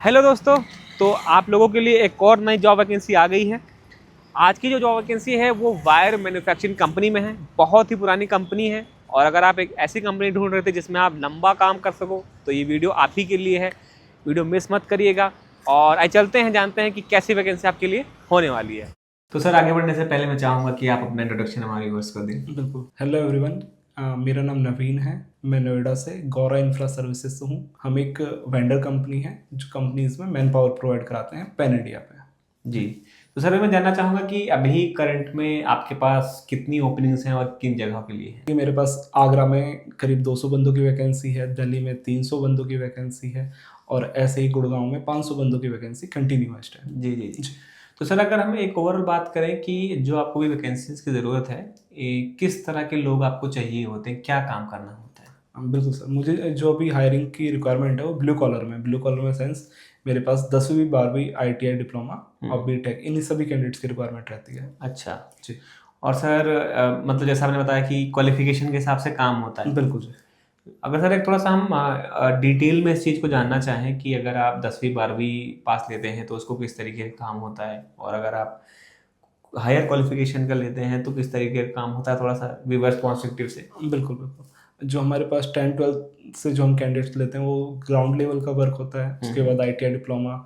Hello दोस्तों, तो आप लोगों के लिए एक और नई जॉब वैकेंसी आ गई है। आज की जो जॉब वैकेंसी है वो वायर मैन्युफैक्चरिंग कंपनी में है। बहुत ही पुरानी कंपनी है और अगर आप एक ऐसी कंपनी ढूंढ रहे थे जिसमें आप लंबा काम कर सको तो ये वीडियो आप ही के लिए है। वीडियो मिस मत करिएगा और आइए चलते हैं, जानते हैं कि कैसी वैकेंसी आपके लिए होने वाली है। तो सर, आगे बढ़ने से पहले मैं चाहूँगा कि आप अपना इंट्रोडक्शन हमारे व्यूअर्स को दें। बिल्कुल। हेलो एवरीवन, मेरा नाम नवीन है। मैं नोएडा से गौरा इंफ्रा सर्विसेज से हूँ। हम एक वेंडर कंपनी है जो कंपनीज में मैन पावर प्रोवाइड कराते हैं पैन इंडिया पे। जी, तो सर मैं जानना चाहूँगा कि अभी करंट में आपके पास कितनी ओपनिंग्स हैं और किन जगहों के लिए हैं? कि मेरे पास आगरा में करीब 200 बंदों की वैकेंसी है, दिल्ली में 300 बंदों की वैकेंसी है और ऐसे ही गुड़गांव में 500 बंदों की वैकेंसी कंटिन्यूअस है। जी जी जी। तो सर, अगर हम एक ओवरऑल बात करें कि जो आपको भी वैकेंसीज की ज़रूरत है, किस तरह के लोग आपको चाहिए होते हैं, क्या काम करना होता है? बिल्कुल सर, मुझे जो अभी हायरिंग की रिक्वायरमेंट है वो ब्लू कॉलर में सेंस मेरे पास 10वीं 12वीं ITI डिप्लोमा और बीटेक इन्हीं सभी कैंडिडेट्स की रिक्वायरमेंट रहती है। अच्छा जी और सर मतलब जैसा आपने बताया कि क्वालिफिकेशन के हिसाब से काम होता है। बिल्कुल जी। अगर सर एक थोड़ा सा हम डिटेल में इस चीज़ को जानना चाहें कि अगर आप 10वीं 12वीं पास लेते हैं तो उसको किस तरीके का काम होता है, और अगर आप हायर क्वालिफिकेशन का लेते हैं तो किस तरीके का काम होता है, थोड़ा सा रिवर्स पॉजिटिव से। बिल्कुल बिल्कुल। जो हमारे पास 10-12 से जो हम कैंडिडेट्स लेते हैं वो ग्राउंड लेवल का वर्क होता है। उसके बाद ITI डिप्लोमा,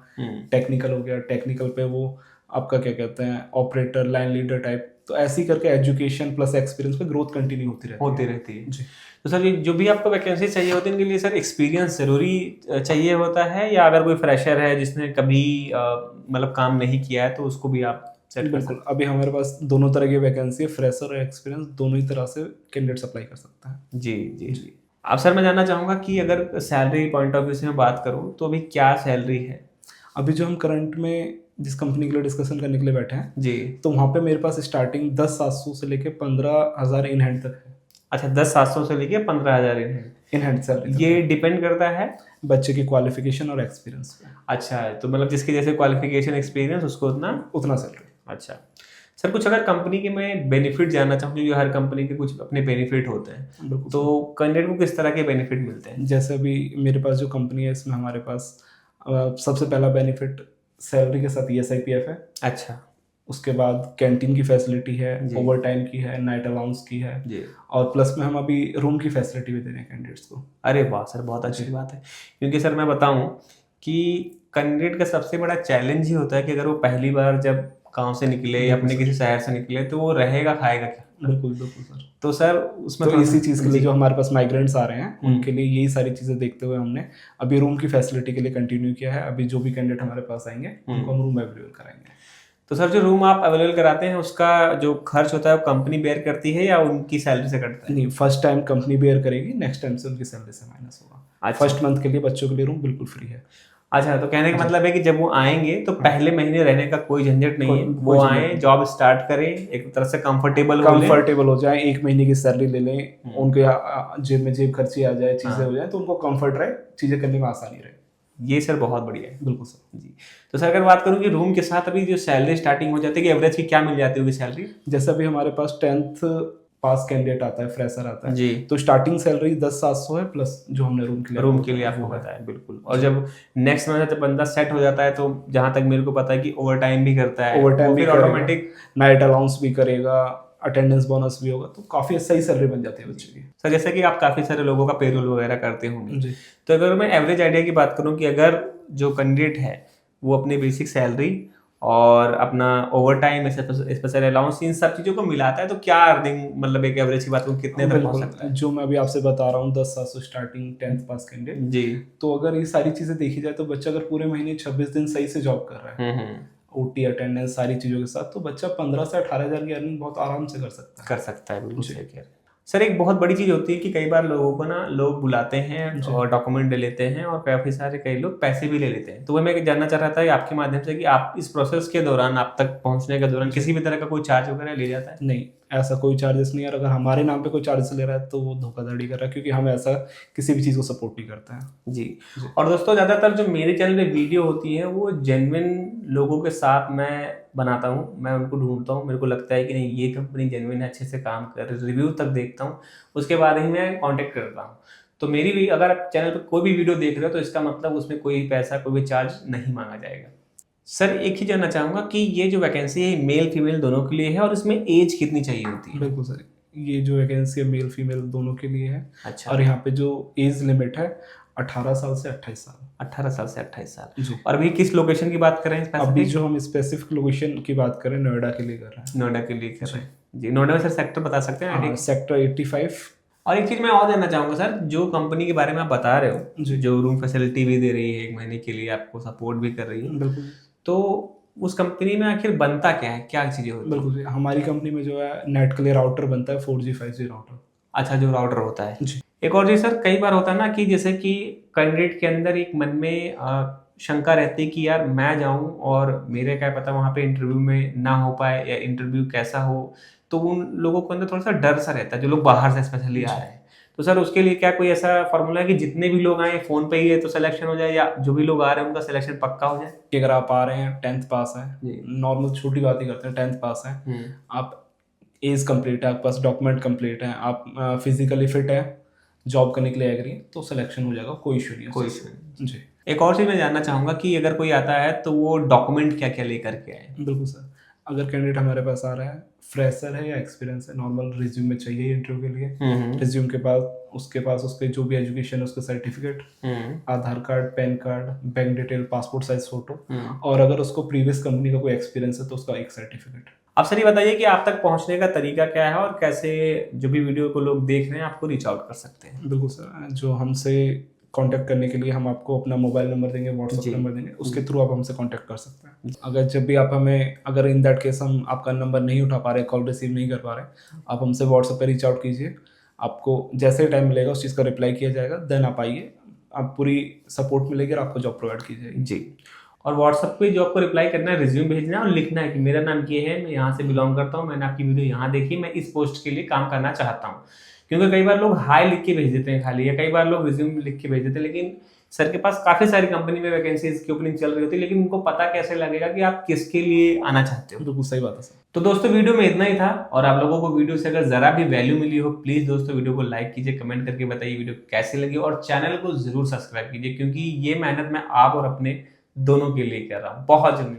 टेक्निकल हो गया। टेक्निकल पे वो आपका क्या कहते हैं ऑपरेटर, लाइन लीडर टाइप, तो ऐसे ही करके एजुकेशन प्लस एक्सपीरियंस पे ग्रोथ कंटिन्यू होती रहती है। जी। जी तो सर, ये जो भी आपको वैकेंसी चाहिए होती है इनके लिए सर एक्सपीरियंस ज़रूरी चाहिए होता है, या अगर कोई फ्रेशर है जिसने कभी मतलब काम नहीं किया है तो उसको भी आप सेट कर बिल्कुल। सकते अभी हमारे पास दोनों तरह की वैकेंसी है, फ्रेशर और एक्सपीरियंस दोनों ही तरह से कैंडिडेट्स अप्लाई कर सकते हैं। हैं? जी जी जी। अब सर मैं जानना चाहूँगा कि अगर सैलरी पॉइंट ऑफ व्यू से मैं बात करूँ तो अभी क्या सैलरी है? अभी जो हम करंट में जिस कंपनी के लिए डिस्कशन करने के लिए बैठे हैं, जी। तो वहाँ पे मेरे पास स्टार्टिंग 10,700 से लेके 15,000 इन हैंड तक है। अच्छा, 10,700 से लेके 15,000 इन हैंड सैलरी तक ये है, डिपेंड करता है बच्चे की क्वालिफिकेशन और एक्सपीरियंस पे। अच्छा, तो मतलब जिसके जैसे क्वालिफिकेशन एक्सपीरियंस उसको उतना। उतना सैलरी। अच्छा सर, कुछ अगर कंपनी के मैं बेनिफिट जानना चाहूँ, क्योंकि हर कंपनी के कुछ अपने बेनिफिट होते हैं, बिल्कुल तो सर। कैंडिडेट को किस तरह के बेनिफिट मिलते हैं? जैसे अभी मेरे पास जो कंपनी है इसमें हमारे पास सबसे पहला बेनिफिट सैलरी के साथ ESIPF है। अच्छा उसके बाद कैंटीन की फैसिलिटी है, जी। ओवर टाइम की है, नाइट अलाउंस की है जी। और प्लस में हम अभी रूम की फैसिलिटी भी दे रहे हैं कैंडिडेट्स को। अरे वाह सर, बहुत अच्छी बात है। क्योंकि सर मैं बताऊं कि कैंडिडेट का सबसे बड़ा चैलेंज ही होता है कि अगर वो पहली बार जब गांव से निकले या बिल्कुल अपने सर। किसी शहर से निकले तो वो रहेगा खाएगा क्या? बिल्कुल बिल्कुल सर। तो सर उसमें तो थोड़ा इसी सा चीज़ के लिए जी। जो हमारे पास माइग्रेंट्स आ रहे हैं उनके लिए यही सारी चीज़ें देखते हुए हमने अभी रूम की फैसिलिटी के लिए कंटिन्यू किया है। अभी जो भी कैंडिडेट हमारे पास आएंगे उनको हम रूम अवेलेबल कराएंगे। तो सर जो रूम आप अवेलेबल कराते हैं उसका जो खर्च होता है वो कंपनी बेयर करती है या उनकी सैलरी से कटता है? नहीं, फर्स्ट टाइम कंपनी बेयर करेगी, नेक्स्ट टाइम से उनकी सैलरी से माइनस होगा। अच्छा। फर्स्ट मंथ के लिए बच्चों के लिए रूम बिल्कुल फ्री है। अच्छा, तो कहने का मतलब है कि जब वो आएंगे तो पहले महीने रहने का कोई झंझट नहीं है, वो कोई आए, जॉब स्टार्ट करें, एक तरह से कंफर्टेबल हो लें। कंफर्टेबल हो जाए, 1 महीने की सैलरी ले लें, उनके जेब में जेब खर्ची आ जाए, चीज़ें हाँ। हो जाए तो उनको कंफर्ट रहे, चीज़ें करने में आसानी रहे। ये सर बहुत बढ़िया है। बिल्कुल सर। जी। तो सर अगर बात करूँ कि रूम के साथ अभी जो सैलरी स्टार्टिंग हो जाती है कि एवरेज की क्या मिल जाती होगी सैलरी? जैसे अभी हमारे पास 10th पास कैंडिडेट आता है, फ्रेशर आता है, जी। तो स्टार्टिंग सैलरी 10,700 है प्लस जो हमने रूम के लिए आपको बताया, बिल्कुल। और जब नेक्स्ट मंथ जब बंदा सेट हो जाता है तो जहाँ तक मेरे को पता है कि ओवर टाइम भी करता है, ओवर टाइम वो भी फिर करेगा, ऑटोमेटिक। नाइट अलाउंस भी करेगा, अटेंडेंस बोनस भी होगा, तो काफ़ी सही सैलरी बन जाती है बच्चे की। सर जैसे कि आप काफ़ी सारे लोगों का पेरोल वगैरह करते होंगे, जी। तो अगर मैं एवरेज आइडिया की बात करूं कि अगर जो कैंडिडेट है वो अपनी बेसिक सैलरी और अपना ओवर टाइम, स्पेशल अलाउंस, इन सब चीज़ों को मिलाता है तो क्या अर्निंग, मतलब एक एवरेज की बात करूं कितने तक पहुंच सकता बिल्कुल, है? जो मैं अभी आपसे बता रहा हूँ 10,700 स्टार्टिंग 10th पास कैंडिडेट, जी। तो अगर ये सारी चीज़ें देखी जाए तो बच्चा अगर पूरे महीने 26 दिन सही से जॉब कर रहा है, OT अटेंडेंस सारी चीज़ों के साथ, तो बच्चा 15 से 18,000 की अर्निंग बहुत आराम से कर सकता है। कर सकता है, बिल्कुल सही कह रहे हैं। सर एक बहुत बड़ी चीज़ होती है कि कई बार लोगों को ना लोग बुलाते हैं जी। और डॉक्यूमेंट ले लेते हैं और काफ़ी सारे कई लोग पैसे भी ले लेते हैं। तो वह मैं जानना चाह रहा था कि आपके माध्यम से कि आप इस प्रोसेस के दौरान, आप तक पहुंचने के दौरान किसी भी तरह का कोई चार्ज वगैरह ले जाता है? नहीं, ऐसा कोई चार्जेस नहीं है, और अगर हमारे नाम पे कोई चार्जेस ले रहा है तो वो धोखाधड़ी कर रहा है, क्योंकि हम ऐसा किसी भी चीज़ को सपोर्ट नहीं करते हैं। जी। और दोस्तों ज़्यादातर जो मेरे चैनल पे वीडियो होती है वो जेन्युइन लोगों के साथ मैं बनाता हूँ, मैं उनको ढूंढता हूँ, मेरे को लगता है कि नहीं ये कंपनी जेन्युइन है, अच्छे से काम कर रही है, रिव्यू तक देखता हूँ, उसके बाद ही मैं कांटेक्ट करता हूँ। तो मेरी भी अगर आप चैनल पर कोई भी वीडियो देख रहे हो तो इसका मतलब उसमें कोई पैसा कोई भी चार्ज नहीं मांगा जाएगा। सर एक ही जानना चाहूँगा कि ये जो वैकेंसी है मेल फीमेल दोनों के लिए है और इसमें एज कितनी चाहिए होती है? बिल्कुल सर, ये जो वैकेंसी है मेल फीमेल दोनों के लिए है। अच्छा। और यहाँ पे जो एज लिमिट है 18 साल से 28 साल। 18 साल से 28 साल जी। और अभी किस लोकेशन की बात कर रहे हैं अभी स्पेसिफिक? जो हम स्पेसिफिक लोकेशन की बात करें नोएडा के लिए कर रहे हैं। नोएडा के लिए कर रहे हैं जी। नोएडा में सर सेक्टर बता सकते हैं? हाँ, सेक्टर 85। और एक चीज मैं और जानना चाहूंगा सर, जो कंपनी के बारे में आप बता रहे हो जी। जो रूम फैसिलिटी भी दे रही है 1 महीने के लिए, आपको सपोर्ट भी कर रही है, बिल्कुल। तो उस कंपनी में आखिर बनता क्या है, क्या चीजें होती है? बिल्कुल, हमारी कंपनी में जो है नेट के लिए राउटर बनता है, 4G 5G राउटर। अच्छा, जो राउटर होता है जी। एक और चीज सर, कई बार होता है ना कि जैसे कि कैंडिडेट के अंदर एक मन में शंका रहती है कि यार मैं जाऊं और मेरे क्या पता वहां पे इंटरव्यू में ना हो पाए या इंटरव्यू कैसा हो, तो उन लोगों के अंदर थोड़ा सा डर सा रहता है जो लोग बाहर से स्पेशली आ रहे हैं। तो सर उसके लिए क्या कोई ऐसा फॉर्मूला है कि जितने भी लोग आए फोन पे ही है तो सिलेक्शन हो जाए, या जो भी लोग आ रहे हैं उनका सिलेक्शन पक्का हो जाए? कि अगर आप आ रहे हैं 10th पास है, नॉर्मल छोटी बात ही करते हैं, 10th पास है, आप एज कंप्लीट है, आपके पास डॉक्यूमेंट कंप्लीट है, आप फिजिकली फिट है, जॉब करने के लिए एग्री है, तो सिलेक्शन हो जाएगा, कोई इशू नहीं है। कोई इशू नहीं जी। एक और चीज मैं जानना चाहूंगा कि अगर कोई आता है तो वो डॉक्यूमेंट क्या क्या लेकर के आए? बिल्कुल सर, अगर कैंडिडेट हमारे पास आ रहा है, फ्रेशर है या एक्सपीरियंस है, नॉर्मल रिज्यूम में चाहिए इंटरव्यू के लिए। रिज्यूम के बाद उसके पास उसके जो भी एजुकेशन है उसका certificate, Aadhaar card, PAN card, bank detail, passport size photo, और अगर उसको प्रीवियस कंपनी का कोई एक्सपीरियंस है तो उसका एक सर्टिफिकेट। आप सर ये बताइए कि आप तक पहुंचने का तरीका क्या है और कैसे जो भी वीडियो को लोग देख रहे हैं आपको रीच आउट कर सकते हैं? बिल्कुल सर, जो हमसे कांटेक्ट करने के लिए हम आपको अपना मोबाइल नंबर देंगे, व्हाट्सएप नंबर देंगे, उसके थ्रू आप हमसे कांटेक्ट कर सकते हैं। अगर जब भी आप हमें, अगर इन दैट केस हम आपका नंबर नहीं उठा पा रहे, कॉल रिसीव नहीं कर पा रहे, आप हमसे व्हाट्सएप पे रीच आउट कीजिए, आपको जैसे टाइम मिलेगा उस चीज़ का रिप्लाई किया जाएगा, देन आप आइए, आप पूरी सपोर्ट मिलेगी और आपको जॉब प्रोवाइड की जाएगी। जी। और व्हाट्सएप पे जो आपको रिप्लाई करना है, रिज्यूम भेजना है और लिखना है कि मेरा नाम ये है, मैं यहाँ से बिलोंग करता हूँ, मैंने आपकी वीडियो यहाँ देखी, मैं इस पोस्ट के लिए काम करना चाहता हूँ। क्योंकि कई बार लोग हाई लिख के भेज देते हैं खाली, या कई बार लोग रिज्यूम लिख के भेज देते हैं, लेकिन सर के पास काफी सारी कंपनी में वैकेंसीज की ओपनिंग चल रही होती है, लेकिन उनको पता कैसे लगेगा कि आप किसके लिए आना चाहते हो? बिल्कुल सही बात है सर। तो दोस्तों वीडियो में इतना ही था, और आप लोगों को वीडियो से अगर जरा भी वैल्यू मिली हो, प्लीज दोस्तों वीडियो को लाइक कीजिए, कमेंट करके बताइए वीडियो कैसी लगी, और चैनल को जरूर सब्सक्राइब कीजिए, क्योंकि ये मेहनत मैं आप और अपने दोनों के लिए कर रहा हूँ। बहुत जल्दी